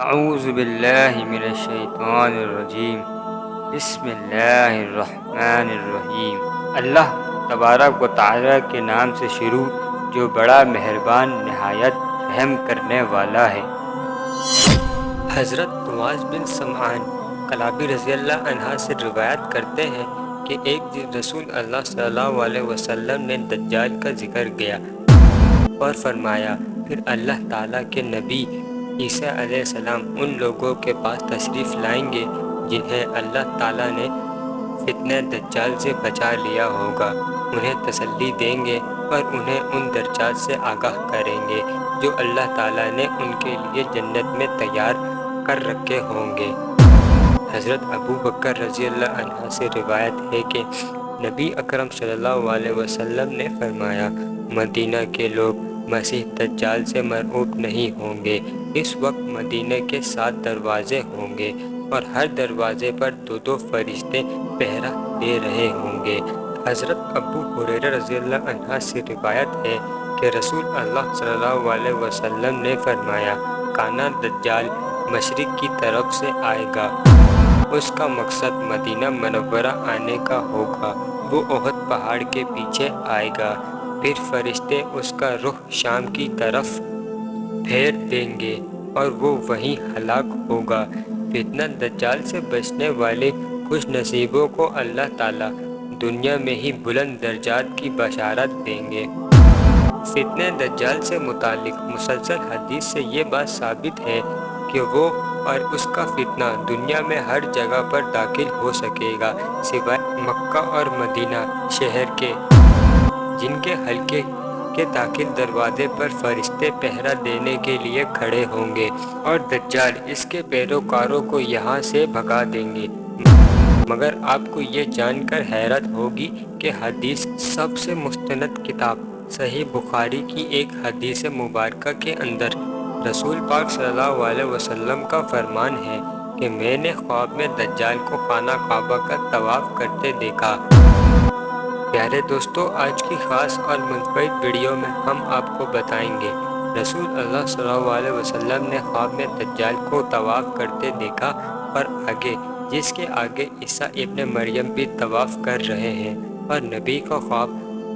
اعوذ باللہ من الشیطان الرجیم بسم اللہ الرحمن الرحیم۔ اللہ تبارک و تعالیٰ کے نام سے شروع جو بڑا مہربان نہایت رحم کرنے والا ہے۔ حضرت نواز بن سمعان کلابی رضی اللہ عنہ سے روایت کرتے ہیں کہ ایک دن رسول اللہ صلی اللہ علیہ وسلم نے دجال کا ذکر کیا اور فرمایا، پھر اللہ تعالیٰ کے نبی عیسیٰ علیہ السلام ان لوگوں کے پاس تشریف لائیں گے جنہیں اللہ تعالیٰ نے فتنہ دجال سے بچا لیا ہوگا، انہیں تسلی دیں گے اور انہیں ان درجات سے آگاہ کریں گے جو اللہ تعالیٰ نے ان کے لیے جنت میں تیار کر رکھے ہوں گے۔ حضرت ابو بکر رضی اللہ عنہ سے روایت ہے کہ نبی اکرم صلی اللہ علیہ وسلم نے فرمایا، مدینہ کے لوگ مسیح دجال سے مرعوب نہیں ہوں گے۔ اس وقت مدینہ کے 7 دروازے ہوں گے اور ہر دروازے پر 2 فرشتے پہرا دے رہے ہوں گے۔ حضرت ابو ہریرہ رضی اللہ عنہ سے روایت ہے کہ رسول اللہ صلی اللہ علیہ وسلم نے فرمایا، کانا دجال مشرق کی طرف سے آئے گا، اس کا مقصد مدینہ منورہ آنے کا ہوگا، وہ احد پہاڑ کے پیچھے آئے گا، پھر فرشتے اس کا رخ شام کی طرف پھیر دیں گے اور وہ وہیں ہلاک ہوگا۔ فتنہ دجال سے بچنے والے خوش نصیبوں کو اللہ تعالیٰ دنیا میں ہی بلند درجات کی بشارت دیں گے۔ فتنہ دجال سے متعلق مسلسل حدیث سے یہ بات ثابت ہے کہ وہ اور اس کا فتنہ دنیا میں ہر جگہ پر داخل ہو سکے گا سوائے مکہ اور مدینہ شہر کے، جن کے حلقے کے داخل دروازے پر فرشتے پہرا دینے کے لیے کھڑے ہوں گے اور دجال اس کے پیروکاروں کو یہاں سے بھگا دیں گے۔ مگر آپ کو یہ جان کر حیرت ہوگی کہ حدیث سب سے مستند کتاب صحیح بخاری کی ایک حدیث مبارکہ کے اندر رسول پاک صلی اللہ علیہ وسلم کا فرمان ہے کہ میں نے خواب میں دجال کو خانہ کعبہ کا طواف کرتے دیکھا۔ پیارے دوستو، آج کی خاص اور منفرد ویڈیو میں ہم آپ کو بتائیں گے رسول اللہ صلی اللہ علیہ وسلم نے خواب میں دجال کو طواف کرتے دیکھا اور آگے جس کے آگے عیسیٰ ابن مریم بھی طواف کر رہے ہیں، اور نبی کا خواب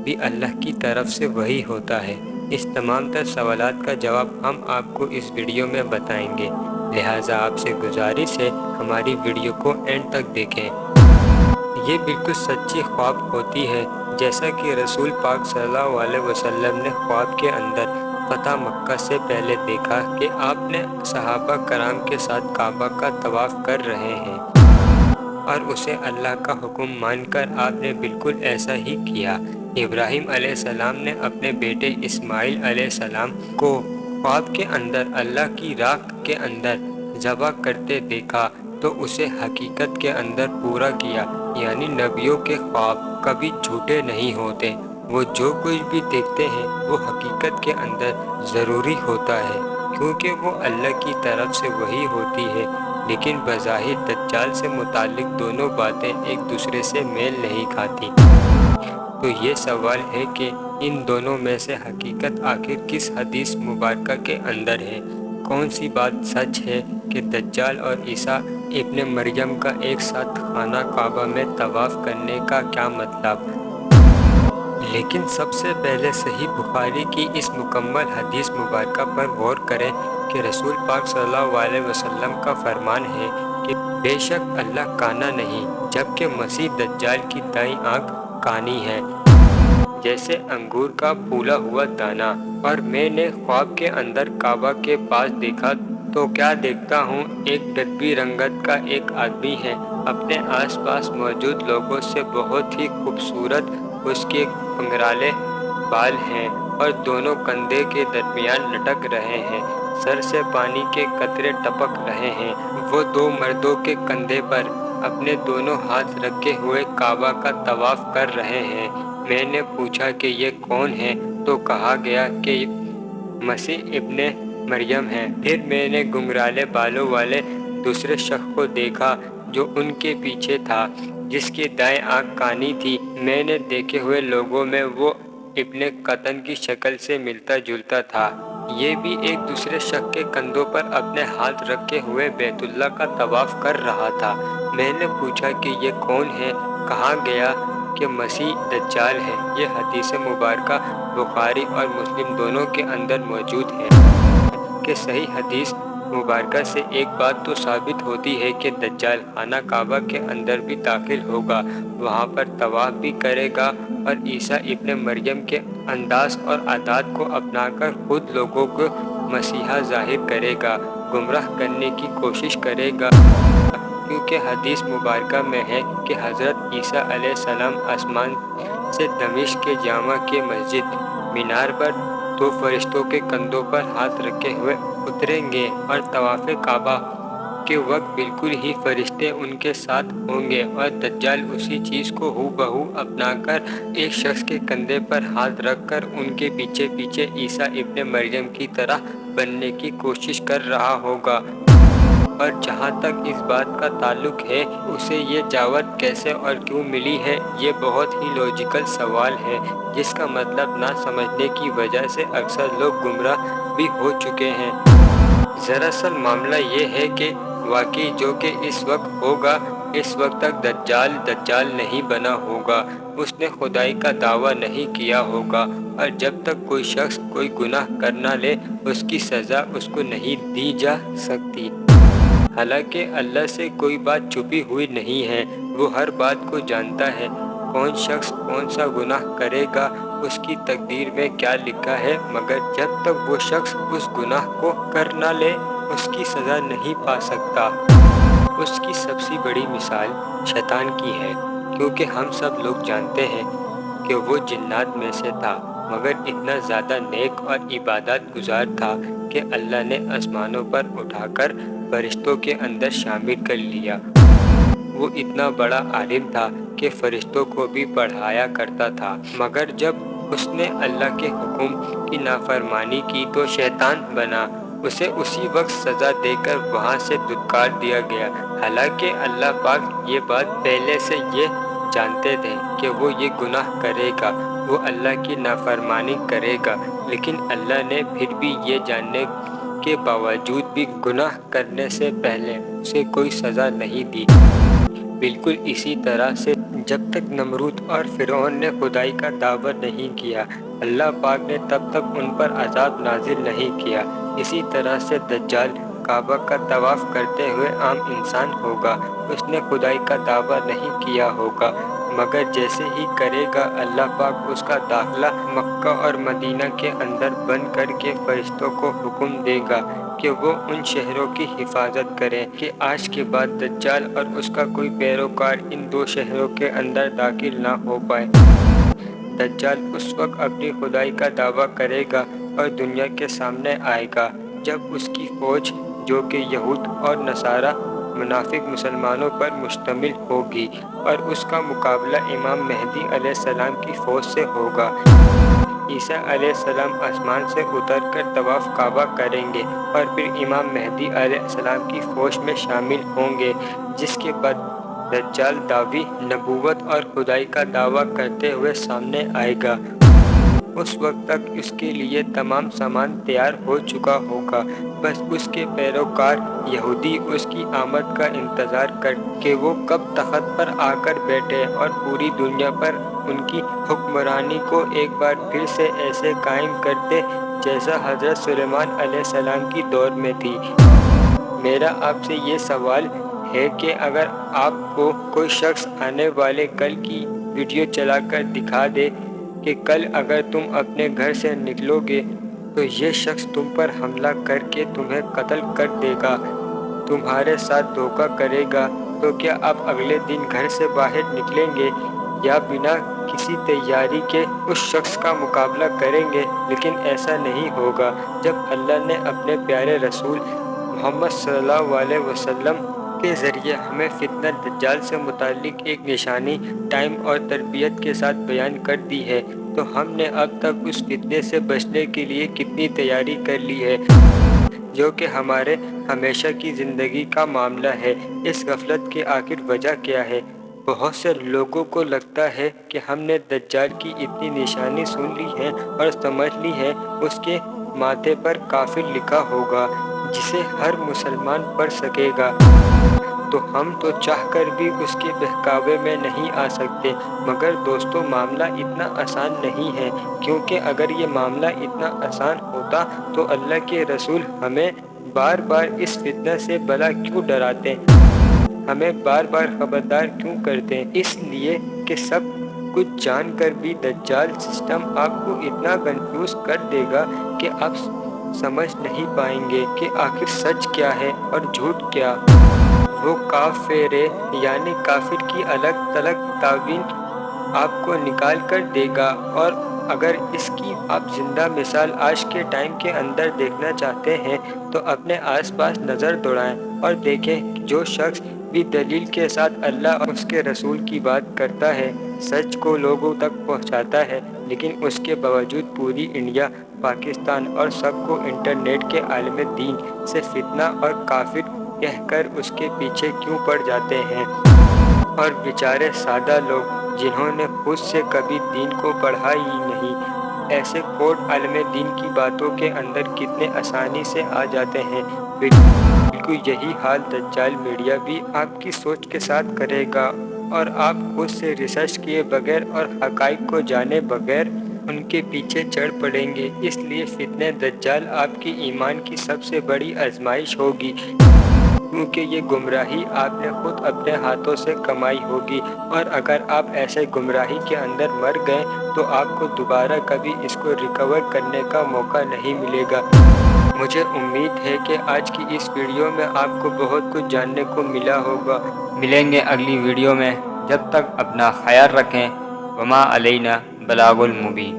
بھی اللہ کی طرف سے وحی ہوتا ہے۔ اس تمام تر سوالات کا جواب ہم آپ کو اس ویڈیو میں بتائیں گے، لہٰذا آپ سے گزارش ہے ہماری ویڈیو کو اینڈ تک دیکھیں۔ یہ بالکل سچی خواب ہوتی ہے جیسا کہ رسول پاک صلی اللہ علیہ وسلم نے خواب کے اندر فتح مکہ سے پہلے دیکھا کہ آپ نے صحابہ کرام کے ساتھ کعبہ کا طواف کر رہے ہیں، اور اسے اللہ کا حکم مان کر آپ نے بالکل ایسا ہی کیا۔ ابراہیم علیہ السلام نے اپنے بیٹے اسماعیل علیہ السلام کو خواب کے اندر اللہ کی راہ کے اندر ذبح کرتے دیکھا تو اسے حقیقت کے اندر پورا کیا، یعنی نبیوں کے خواب کبھی جھوٹے نہیں ہوتے، وہ جو کچھ بھی دیکھتے ہیں وہ حقیقت کے اندر ضروری ہوتا ہے، کیونکہ وہ اللہ کی طرف سے وحی ہوتی ہے۔ لیکن بظاہر دجال سے متعلق دونوں باتیں ایک دوسرے سے میل نہیں کھاتی، تو یہ سوال ہے کہ ان دونوں میں سے حقیقت آخر کس حدیث مبارکہ کے اندر ہے؟ کون سی بات سچ ہے کہ دجال اور عیسیٰ ابن مریم کا ایک ساتھ خانہ کعبہ میں طواف کرنے کا کیا مطلب؟ لیکن سب سے پہلے صحیح بخاری کی اس مکمل حدیث مبارکہ پر غور کریں کہ رسول پاک صلی اللہ علیہ وسلم کا فرمان ہے کہ بے شک اللہ کانا نہیں، جبکہ مسیح دجال کی دائیں آنکھ کانی ہے، جیسے انگور کا پھولا ہوا دانہ۔ اور میں نے خواب کے اندر کعبہ کے پاس دیکھا تو کیا دیکھتا ہوں، ایک ڈبی رنگت کا ایک آدمی ہے، اپنے آس پاس موجود لوگوں سے بہت ہی خوبصورت، اس کے پنگھرالے بال ہیں اور دونوں کندھے کے درمیان لٹک رہے ہیں، سر سے پانی کے قطرے ٹپک رہے ہیں۔ وہ 2 مردوں کے کندھے پر اپنے دونوں ہاتھ رکھے ہوئے کعبہ کا طواف کر رہے ہیں۔ میں نے پوچھا کہ یہ کون ہیں تو کہا گیا کہ مسیح ابن مریم ہیں۔ پھر میں نے گھنگرالے بالوں والے دوسرے شخص کو دیکھا جو ان کے پیچھے تھا، جس کی دائیں آنکھ کانی تھی۔ میں نے دیکھے ہوئے لوگوں میں وہ ابن قطن کی شکل سے ملتا جلتا تھا۔ یہ بھی ایک دوسرے شخص کے کندھوں پر اپنے ہاتھ رکھے ہوئے بیت اللہ کا طواف کر رہا تھا۔ میں نے پوچھا کہ یہ کون ہے؟ کہا گیا کہ مسیح دجال ہے۔ یہ حدیث مبارکہ بخاری اور مسلم دونوں کے اندر موجود ہے کہ صحیح حدیث مبارکہ سے ایک بات تو ثابت ہوتی ہے کہ دجال خانہ کعبہ کے اندر بھی داخل ہوگا، وہاں پر طواف بھی کرے گا اور عیسیٰ ابن مریم کے انداز اور عادات کو اپنا کر خود لوگوں کو مسیحا ظاہر کرے گا، گمراہ کرنے کی کوشش کرے گا، کیونکہ حدیث مبارکہ میں ہے کہ حضرت عیسیٰ علیہ السلام آسمان سے دمشق کے جامع کی مسجد مینار پر دو فرشتوں کے کندھوں پر ہاتھ رکھے ہوئے اتریں گے اور طواف کعبہ کے وقت بالکل ہی فرشتے ان کے ساتھ ہوں گے اور دجال اسی چیز کو ہو بہو اپنا کر ایک شخص کے کندھے پر ہاتھ رکھ کر ان کے پیچھے پیچھے عیسیٰ ابن مریم کی طرح بننے کی کوشش کر رہا ہوگا۔ اور جہاں تک اس بات کا تعلق ہے اسے یہ جاوت کیسے اور کیوں ملی ہے، یہ بہت ہی لاجیکل سوال ہے جس کا مطلب نہ سمجھنے کی وجہ سے اکثر لوگ گمراہ بھی ہو چکے ہیں۔ دراصل معاملہ یہ ہے کہ واقعی جو کہ اس وقت ہوگا، اس وقت تک دجال نہیں بنا ہوگا، اس نے خدائی کا دعویٰ نہیں کیا ہوگا، اور جب تک کوئی شخص کوئی گناہ کر نہ لے اس کی سزا اس کو نہیں دی جا سکتی۔ حالانکہ اللہ سے کوئی بات چھپی ہوئی نہیں ہے، وہ ہر بات کو جانتا ہے۔ کون شخص کون سا گناہ کرے گا اس کی تقدیر میں کیا لکھا ہے، مگر جب تک وہ شخص اس گناہ کو کر نہ لے اس کی سزا نہیں پا سکتا۔ اس کی سب سے بڑی مثال شیطان کی ہے، کیونکہ ہم سب لوگ جانتے ہیں کہ وہ جنات میں سے تھا، مگر اتنا زیادہ نیک اور عبادت گزار تھا کہ اللہ نے آسمانوں پر اٹھا کر فرشتوں کے اندر شامل کر لیا۔ وہ اتنا بڑا عالم تھا کہ فرشتوں کو بھی پڑھایا کرتا تھا، مگر جب اس نے اللہ کے حکم کی نافرمانی کی تو شیطان بنا۔ اسے اسی وقت سزا دے کر وہاں سے دھتکار دیا گیا۔ حالانکہ اللہ پاک یہ بات پہلے سے یہ جانتے تھے کہ وہ یہ گناہ کرے گا، وہ اللہ کی نافرمانی کرے گا، لیکن اللہ نے پھر بھی یہ جاننے کے باوجود بھی گناہ کرنے سے پہلے اسے کوئی سزا نہیں دی۔ بالکل اسی طرح سے جب تک نمرود اور فرعون نے خدائی کا دعویٰ نہیں کیا، اللہ پاک نے تب تک ان پر عذاب نازل نہیں کیا۔ اسی طرح سے دجال کعبہ کا طواف کرتے ہوئے عام انسان ہوگا، اس نے خدائی کا دعویٰ نہیں کیا ہوگا، مگر جیسے ہی کرے گا اللہ پاک اس کا داخلہ مکہ اور مدینہ کے اندر بند کر کے فرشتوں کو حکم دے گا کہ وہ ان شہروں کی حفاظت کریں کہ آج کے بعد دجال اور اس کا کوئی پیروکار ان دو شہروں کے اندر داخل نہ ہو پائے۔ دجال اس وقت اپنی خدائی کا دعویٰ کرے گا اور دنیا کے سامنے آئے گا جب اس کی فوج جو کہ یہود اور نصارہ منافق مسلمانوں پر مشتمل ہوگی، اور اس کا مقابلہ امام مہدی علیہ السلام کی فوج سے ہوگا۔ عیسیٰ علیہ السلام آسمان سے اتر کر طواف کعبہ کریں گے اور پھر امام مہدی علیہ السلام کی فوج میں شامل ہوں گے، جس کے بعد دجال دعوی نبوت اور خدائی کا دعویٰ کرتے ہوئے سامنے آئے گا۔ اس وقت تک اس کے لیے تمام سامان تیار ہو چکا ہوگا، بس اس کے پیروکار یہودی اس کی آمد کا انتظار کر کہ وہ کب تخت پر آ کر بیٹھے اور پوری دنیا پر ان کی حکمرانی کو ایک بار پھر سے ایسے قائم کر دے جیسا حضرت سلیمان علیہ السلام کی دور میں تھی۔ میرا آپ سے یہ سوال ہے کہ اگر آپ کو کوئی شخص آنے والے کل کی ویڈیو چلا کر دکھا دے کہ کل اگر تم اپنے گھر سے نکلو گے تو یہ شخص تم پر حملہ کر کے تمہیں قتل کر دے گا، تمہارے ساتھ دھوکہ کرے گا، تو کیا آپ اگلے دن گھر سے باہر نکلیں گے یا بنا کسی تیاری کے اس شخص کا مقابلہ کریں گے؟ لیکن ایسا نہیں ہوگا۔ جب اللہ نے اپنے پیارے رسول محمد صلی اللہ علیہ وسلم کے ذریعے ہمیں فتنہ دجال سے متعلق ایک نشانی ٹائم اور تربیت کے ساتھ بیان کر دی ہے، تو ہم نے اب تک اس فتنے سے بچنے کے لیے کتنی تیاری کر لی ہے، جو کہ ہمارے ہمیشہ کی زندگی کا معاملہ ہے۔ اس غفلت کی آخر وجہ کیا ہے؟ بہت سے لوگوں کو لگتا ہے کہ ہم نے دجال کی اتنی نشانی سن لی ہے اور سمجھ لی ہے، اس کے ماتھے پر کافر لکھا ہوگا جسے ہر مسلمان پڑھ سکے گا، تو ہم تو چاہ کر بھی اس کے بہکاوے میں نہیں آ سکتے۔ مگر دوستو، معاملہ اتنا آسان نہیں ہے، کیونکہ اگر یہ معاملہ اتنا آسان ہوتا تو اللہ کے رسول ہمیں بار بار اس فتنہ سے بھلا کیوں ڈراتے، ہمیں بار بار خبردار کیوں کرتے؟ اس لیے کہ سب کچھ جان کر بھی دجال سسٹم آپ کو اتنا کنفیوز کر دے گا کہ آپ سمجھ نہیں پائیں گے کہ آخر سچ کیا ہے اور جھوٹ کیا۔ وہ کافرے یعنی کافر کی الگ تلگ تعویل آپ کو نکال کر دے گا۔ اور اگر اس کی آپ زندہ مثال آج کے ٹائم کے اندر دیکھنا چاہتے ہیں تو اپنے آس پاس نظر دوڑائیں اور دیکھیں کہ جو شخص بھی دلیل کے ساتھ اللہ اور اس کے رسول کی بات کرتا ہے، سچ کو لوگوں تک پہنچاتا ہے، لیکن اس کے باوجود پوری انڈیا، پاکستان اور سب کو انٹرنیٹ کے عالم دین سے فتنہ اور کافر کہہ کر اس کے پیچھے کیوں پڑ جاتے ہیں؟ اور بیچارے سادہ لوگ جنہوں نے خود سے کبھی دین کو پڑھا ہی نہیں، ایسے کوٹ عالم دین کی باتوں کے اندر کتنے آسانی سے آ جاتے ہیں۔ بالکل یہی حال دجال میڈیا بھی آپ کی سوچ کے ساتھ کرے گا، اور آپ خود سے ریسرچ کیے بغیر اور حقائق کو جانے بغیر ان کے پیچھے چڑھ پڑیں گے۔ اس لیے فتنہ دجال آپ کی ایمان کی سب سے بڑی آزمائش ہوگی، کیونکہ یہ گمراہی آپ نے خود اپنے ہاتھوں سے کمائی ہوگی، اور اگر آپ ایسے گمراہی کے اندر مر گئے تو آپ کو دوبارہ کبھی اس کو ریکور کرنے کا موقع نہیں ملے گا۔ مجھے امید ہے کہ آج کی اس ویڈیو میں آپ کو بہت کچھ جاننے کو ملا ہوگا۔ ملیں گے اگلی ویڈیو میں، جب تک اپنا خیال رکھیں۔ وما علینا بلاغ المبین۔